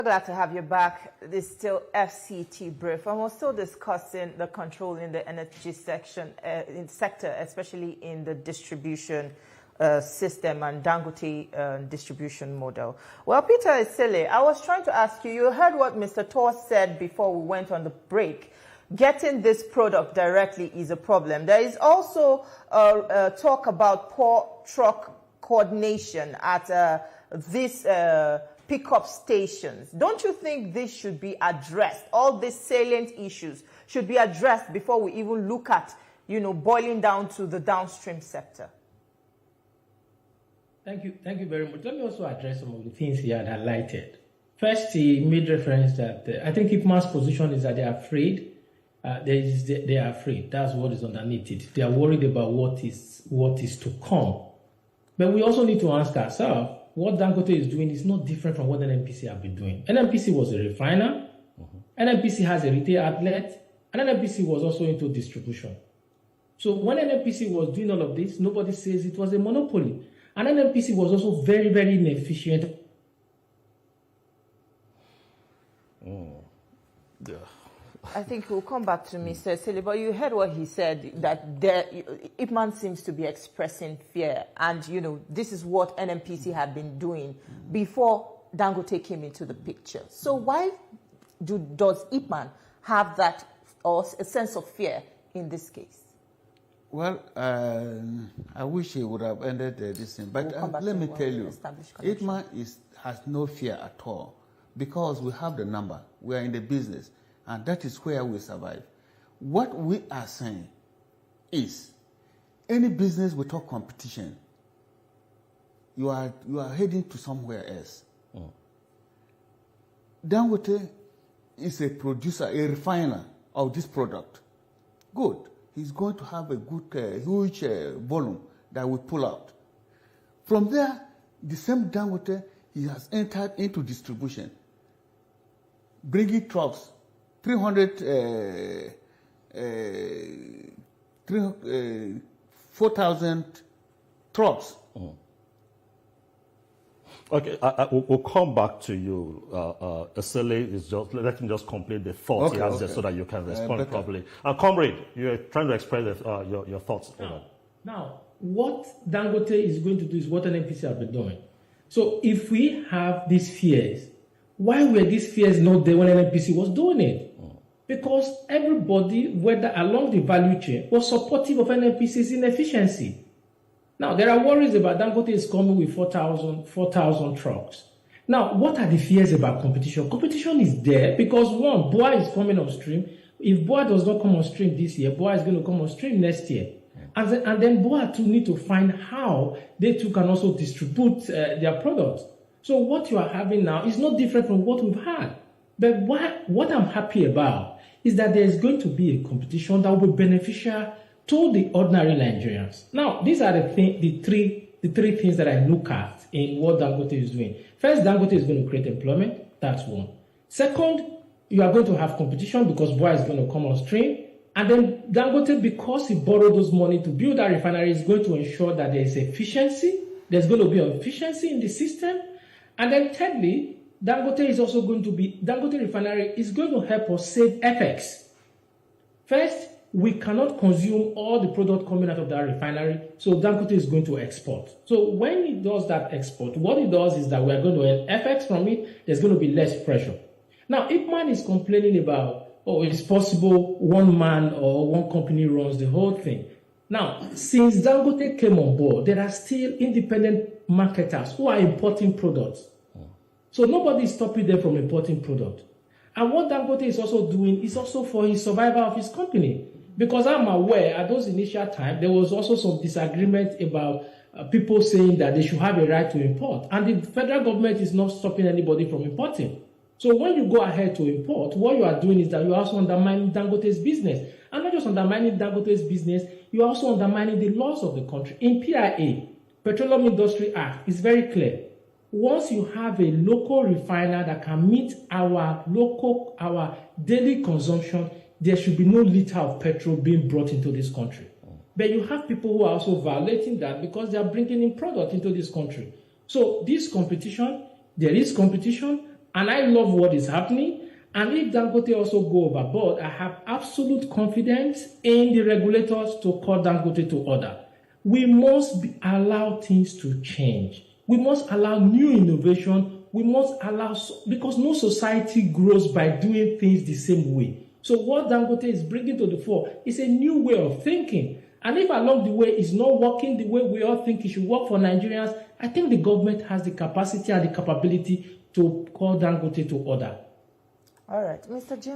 Glad to have you back. This is still FCT brief, and we're still discussing the control in the energy sector, especially in the distribution system and Dangote distribution model. Well, Peter Esele, I was trying to ask you, you heard what Mr. Tor said before we went on the break. Getting this product directly is a problem. There is also talk about poor truck coordination at this pickup stations. Don't you think this should be addressed? All these salient issues should be addressed before we even look at, boiling down to the downstream sector. Thank you very much. Let me also address some of the things he had highlighted. First, he made reference that I think IPMAN's position is that they are afraid. They are afraid. That's what is underneath it. They are worried about what is to come. But we also need to ask ourselves, what Dangote is doing is not different from what NNPC have been doing. NNPC was a refiner, NNPC has a retail outlet, and NNPC was also into distribution. So when NNPC was doing all of this, nobody says it was a monopoly. And NNPC was also very, very inefficient. Yeah. I think we'll come back to Mr. Esele, but you heard what he said, that IPMAN seems to be expressing fear. And, this is what NNPC had been doing before Dangote came into the picture. So why does IPMAN have that, or a sense of fear in this case? Well, I wish he would have ended this thing. But let me tell you, IPMAN has no fear at all, because we have the number. We are in the business. And that is where we survive. What we are saying is, any business without competition, you are heading to somewhere else. Dangote is a producer, a refiner of this product. Good. He's going to have a good, huge volume that we pull out. From there, the same Dangote, he has entered into distribution, bringing trucks. 4,000 trucks. Okay, we'll come back to you. Esele is let him just complete the thoughts he has there so that you can respond properly. Comrade, you're trying to express your thoughts. Now, what Dangote is going to do is what NNPC have been doing. So if we have these fears, why were these fears not there when NNPC was doing it? Because everybody, whether along the value chain, was supportive of NNPC's inefficiency. Now, there are worries about Dangote is coming with 4,000 trucks. Now, what are the fears about competition? Competition is there because, one, BOA is coming on stream. If BOA does not come on stream this year, BOA is going to come on stream next year. And then BOA too need to find how they too can also distribute their products. So what you are having now is not different from what we've had. But what I'm happy about is that there is going to be a competition that will be beneficial to the ordinary Nigerians. Now, these are the three things that I look at in what Dangote is doing. First, Dangote is going to create employment. That's one. Second, you are going to have competition because BOA is going to come on stream. And then Dangote, because he borrowed those money to build that refinery, is going to ensure that there is efficiency. There's going to be efficiency in the system. And then thirdly, Dangote refinery is going to help us save FX. First, we cannot consume all the product coming out of that refinery, so Dangote is going to export. So when it does that export, what it does is that we are going to have FX from it, there's going to be less pressure. Now, IPMAN is complaining about, it's possible one man or one company runs the whole thing. Now, since Dangote came on board, there are still independent marketers who are importing products. So nobody is stopping them from importing product. And what Dangote is also doing is also for his survival of his company. Because I'm aware at those initial times, there was also some disagreement about people saying that they should have a right to import. And the federal government is not stopping anybody from importing. So when you go ahead to import, what you are doing is that you are also undermining Dangote's business. And not just undermining Dangote's business, you are also undermining the laws of the country. In PIA, Petroleum Industry Act, is very clear. Once you have a local refiner that can meet our daily consumption, there should be no liter of petrol being brought into this country. But you have people who are also violating that because they are bringing in product into this country. So this competition, there is competition, And I love what is happening. And if Dangote also go overboard, I have absolute confidence in the regulators to call Dangote to order. We must allow things to change. We must allow new innovation. We must allow, because no society grows by doing things the same way. So what Dangote is bringing to the fore is a new way of thinking. And if along the way it's not working the way we all think it should work for Nigerians, I think the government has the capacity and the capability to call Dangote to order. All right, Mr. Jim.